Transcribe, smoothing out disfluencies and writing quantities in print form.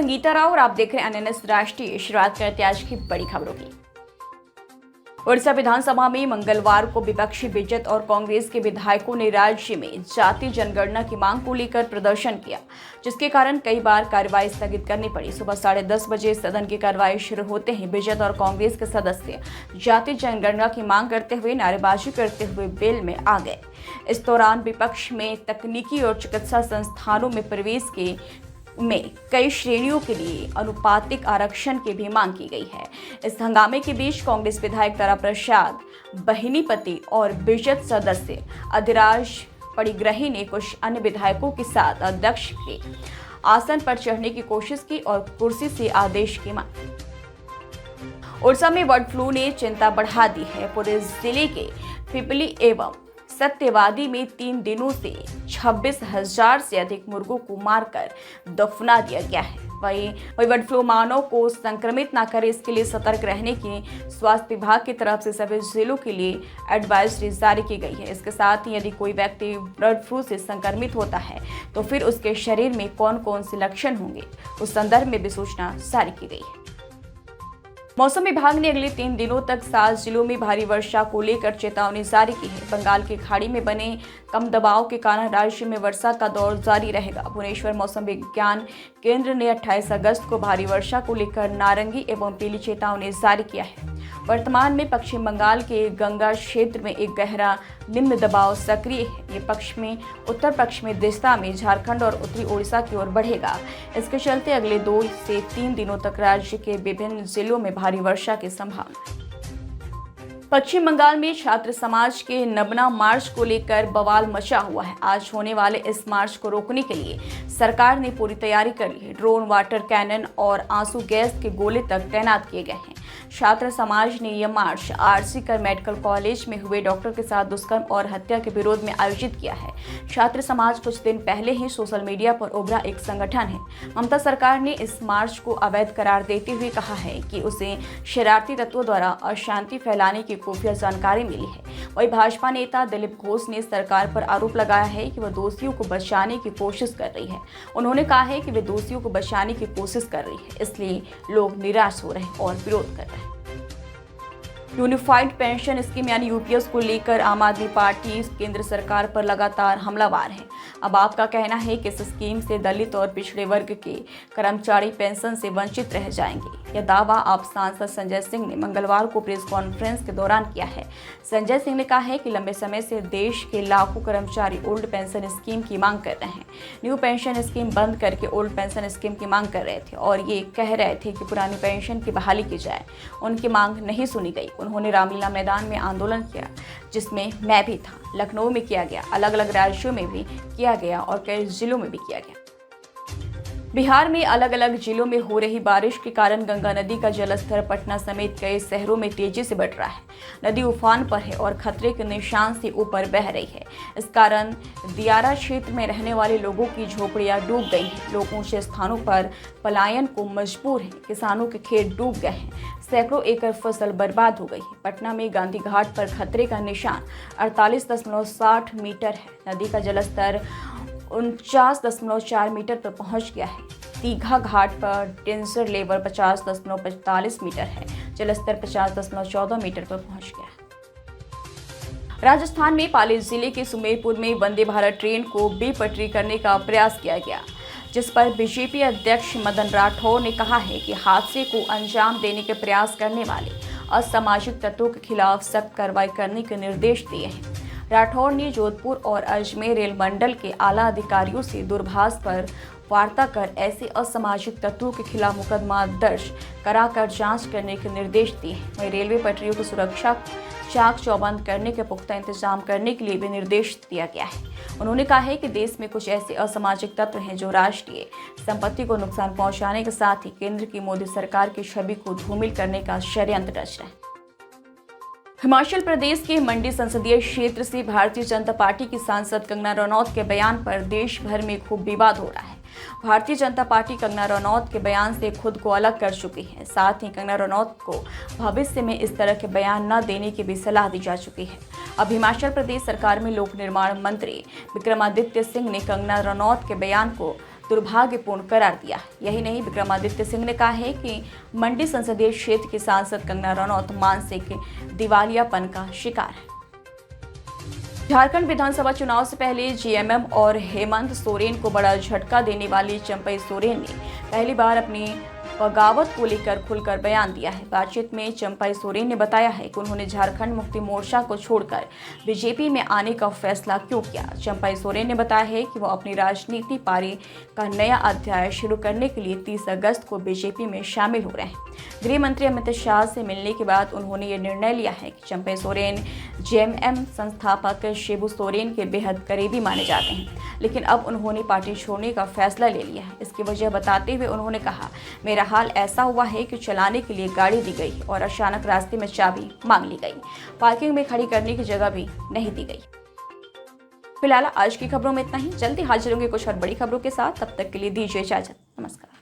संगीता राव और आप देख रहे हैं एनएनएस राष्ट्रीय। शुरुआत करते हैं आज की बड़ी खबरों की। उड़ीसा विधानसभा में मंगलवार को विपक्षी बीजेपी और कांग्रेस के विधायकों ने राज्य में जाति जनगणना की मांग को लेकर प्रदर्शन किया, जिसके कारण कई बार कार्यवाही स्थगित करनी पड़ी। सुबह 10:30 बजे सदन की कार्यवाही शुरू होते ही बीजेपी और कांग्रेस के सदस्य जाति जनगणना की मांग करते हुए नारेबाजी करते हुए वेल में आ गए। इस दौरान विपक्ष में तकनीकी और चिकित्सा संस्थानों में प्रवेश में कई श्रेणियों के लिए अनुपातिक आरक्षण की भी मांग की गई है। इस हंगामे के बीच कांग्रेस विधायक तारा प्रसाद बहिनीपति और बीजेपी सदस्य अधिराज पड़िग्रही ने कुछ अन्य विधायकों के साथ अध्यक्ष के आसन पर चढ़ने की कोशिश की और कुर्सी से आदेश की मांग। उड़ीसा में बर्ड फ्लू ने चिंता बढ़ा दी है। पूरे जिले के पिपली एवं सत्यवादी में 3 दिनों से 26,000 से अधिक मुर्गों को मारकर दफना दिया गया है। वही बर्ड फ्लू मानव को संक्रमित न करे, इसके लिए सतर्क रहने की स्वास्थ्य विभाग की तरफ से सभी जिलों के लिए एडवाइजरी जारी की गई है। इसके साथ ही यदि कोई व्यक्ति बर्ड फ्लू से संक्रमित होता है तो फिर उसके शरीर में कौन कौन से लक्षण होंगे, उस संदर्भ में भी सूचना जारी की गई है। मौसम विभाग ने अगले 3 दिनों तक 7 जिलों में भारी वर्षा को लेकर चेतावनी जारी की है। बंगाल की खाड़ी में बने कम दबाव के कारण राज्य में वर्षा का दौर जारी रहेगा। भुवनेश्वर मौसम विज्ञान केंद्र ने 28 अगस्त को भारी वर्षा को लेकर नारंगी एवं पीली चेतावनी जारी किया है। वर्तमान में पश्चिम बंगाल के गंगा क्षेत्र में एक गहरा निम्न दबाव सक्रिय है। ये पश्चिमी उत्तर पश्चिमी दिशा में झारखंड और उत्तरी ओडिशा की ओर बढ़ेगा। इसके चलते अगले 2 से 3 दिनों तक राज्य के विभिन्न जिलों में भारी वर्षा की संभावना। पश्चिम बंगाल में छात्र समाज के नबना मार्च को लेकर बवाल मचा हुआ है। आज होने वाले इस मार्च को रोकने के लिए सरकार ने पूरी तैयारी कर ली है। ड्रोन, वाटर कैनन और आंसू गैस के गोले तक तैनात किए गए हैं। छात्र समाज ने यह मार्च आरसी कर मेडिकल कॉलेज में हुए डॉक्टर के साथ दुष्कर्म और हत्या के विरोध में आयोजित किया है। छात्र समाज कुछ दिन पहले ही सोशल मीडिया पर उभरा एक संगठन है। ममता सरकार ने इस मार्च को अवैध करार देते हुए कहा है कि उसे शरारती तत्वों द्वारा अशांति फैलाने की खुफिया जानकारी मिली है। वही भाजपा नेता दिलीप घोष ने सरकार पर आरोप लगाया है कि वह दोषियों को बचाने की कोशिश कर रही है। उन्होंने कहा है कि वे दोषियों को बचाने की कोशिश कर रही है, इसलिए लोग निराश हो रहे हैं और विरोध कर रहे हैं। यूनिफाइड पेंशन स्कीम यानी यूपीएस को लेकर आम आदमी पार्टी केंद्र सरकार पर लगातार हमलावर है। अब आपका कहना है कि इस स्कीम से दलित और पिछड़े वर्ग के कर्मचारी पेंशन से वंचित रह जाएंगे। यह दावा आप सांसद संजय सिंह ने मंगलवार को प्रेस कॉन्फ्रेंस के दौरान किया है। संजय सिंह ने कहा है कि लंबे समय से देश के लाखों कर्मचारी ओल्ड पेंशन स्कीम की मांग कर रहे हैं। न्यू पेंशन स्कीम बंद करके ओल्ड पेंशन स्कीम की मांग कर रहे थे और ये कह रहे थे कि पुरानी पेंशन की बहाली की जाए। उनकी मांग नहीं सुनी गई। उन्होंने रामलीला मैदान में आंदोलन किया, जिसमें मैं भी था। लखनऊ में किया गया, अलग अलग राज्यों में भी किया गया और कई जिलों में भी किया गया। बिहार में अलग अलग जिलों में हो रही बारिश के कारण गंगा नदी का जलस्तर पटना समेत कई शहरों में तेजी से बढ़ रहा है। नदी उफान पर है और खतरे के निशान से ऊपर बह रही है। इस कारण दियारा क्षेत्र में रहने वाले लोगों की झोपड़ियां डूब गई हैं। लोग ऊंचे स्थानों पर पलायन को मजबूर हैं। किसानों के खेत डूब गए हैं। सैकड़ों एकड़ फसल बर्बाद हो गई है। पटना में गांधी घाट पर खतरे का निशान 48.60 मीटर है। नदी का जलस्तर 49.4 मीटर पर पहुंच गया है। दीघा घाट पर डेंजर लेवल 50.45 मीटर है। जलस्तर 50.14 मीटर पर पहुंच गया है। राजस्थान में पाली जिले के सुमेरपुर में वंदे भारत ट्रेन को बेपटरी करने का प्रयास किया गया, जिस पर बीजेपी अध्यक्ष मदन राठौर ने कहा है कि हादसे को अंजाम देने के प्रयास करने वाले असामाजिक तत्वों के खिलाफ सख्त कार्रवाई करने के निर्देश दिए हैं। राठौर ने जोधपुर और अजमेर रेल मंडल के आला अधिकारियों से दूरभाष पर वार्ता कर ऐसे असामाजिक तत्वों के खिलाफ मुकदमा दर्ज कराकर जांच करने के निर्देश दिए हैं। वहीं रेलवे पटरियों की सुरक्षा चाक चौबंद करने के पुख्ता इंतजाम करने के लिए भी निर्देश दिया गया है। उन्होंने कहा है कि देश में कुछ ऐसे असामाजिक तत्व हैं जो राष्ट्रीय संपत्ति को नुकसान पहुंचाने के साथ ही केंद्र की मोदी सरकार की छवि को धूमिल करने का षड्यंत्र रच रहे हैं। हिमाचल प्रदेश के मंडी संसदीय क्षेत्र से भारतीय जनता पार्टी की सांसद कंगना रनौत के बयान पर देश भर में खूब विवाद हो रहा है। भारतीय जनता पार्टी कंगना रनौत के बयान से खुद को अलग कर चुकी है। साथ ही कंगना रनौत को भविष्य में इस तरह के बयान न देने की भी सलाह दी जा चुकी है। अब हिमाचल प्रदेश सरकार में लोक निर्माण मंत्री विक्रमादित्य सिंह ने कंगना रनौत के बयान को दुर्भाग्यपूर्ण करार दिया। यही नहीं, विक्रमादित्य सिंह ने कहा है कि मंडी संसदीय क्षेत्र की सांसद कंगना रनौत मानसिक दिवालियापन का शिकार है। झारखंड विधानसभा चुनाव से पहले जीएमएम और हेमंत सोरेन को बड़ा झटका देने वाली चंपई सोरेन ने पहली बार अपनी बगावत को लेकर खुलकर बयान दिया है। बातचीत में चंपई सोरेन ने बताया है कि उन्होंने झारखंड मुक्ति मोर्चा को छोड़कर बीजेपी में आने का फैसला क्यों किया। चंपई सोरेन ने बताया है कि वो अपनी राजनीति पारी का नया अध्याय शुरू करने के लिए 30 अगस्त को बीजेपी में शामिल हो रहे हैं। गृह मंत्री अमित शाह से मिलने के बाद उन्होंने ये निर्णय लिया है कि चंपई सोरेन जेएमएम संस्थापक शिबू सोरेन के बेहद करीबी माने जाते हैं, लेकिन अब उन्होंने पार्टी छोड़ने का फैसला ले लिया है। इसकी वजह बताते हुए उन्होंने कहा, मेरा हाल ऐसा हुआ है कि चलाने के लिए गाड़ी दी गई और अचानक रास्ते में चाबी मांग ली गई। पार्किंग में खड़ी करने की जगह भी नहीं दी गई। फिलहाल आज की खबरों में इतना ही। जल्दी हाजिर होंगे कुछ और बड़ी खबरों के साथ। तब तक के लिए दीजिए इजाजत। नमस्कार।